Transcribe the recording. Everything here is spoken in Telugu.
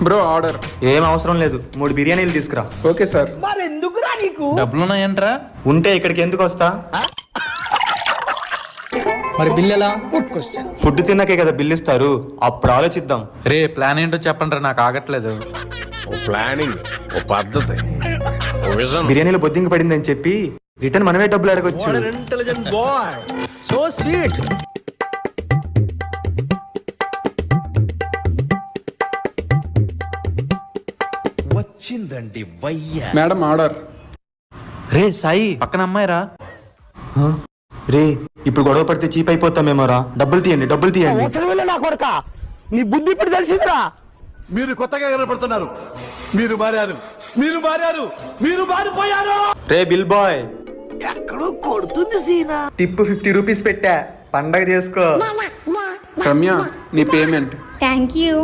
Bro order. ఏం అవసరం లేదు, 3 బిర్యానీలు తీసుకురా. Okay sir. డబ్బులున్నాయంట్రా? ఉంటే ఇక్కడికి ఎందుకు వస్తా? మరి బిల్ ఎలా? ఫుడ్ తిన్నాకే కదా బిల్ ఇస్తారు, అప్పుడు ఆలోచిద్దాం. రే ప్లాన్ ఏంటో చెప్పండి, నాకు ఆగట్లేదు. ప్లానింగ్, ఓ పద్ధతి, ఓ విజన్. బిర్యానీలో బొద్దింక పడిందని చెప్పి రిటర్న్ మనమే డబ్బులు అడగొచ్చు. Intelligent boy, so sweet. వచ్చిందండి వయ్యా. Madam order. రే సాయి, పక్కన అమ్మాయిరా. రే ఇప్పుడు గొడవ పడితే చీప్ అయిపోతామేమోరా. డబ్బులు తీయండి, డబ్బులు తీయండి. నీ బుద్ధి ఇప్పుడు తెలిసిందిరా. మీరు కొత్తగా కనపడుతున్నారు. మీరు మారారు, మీరు మారారు, మీరు మారిపోయారు. రే బిల్ బాయ్, ఎక్కడో కొడుతుంది సీనా. టిప్ 50 రూపీస్ పెట్టా, పండగ చేసుకో. రమ్య నీ పేమెంట్. Thank you.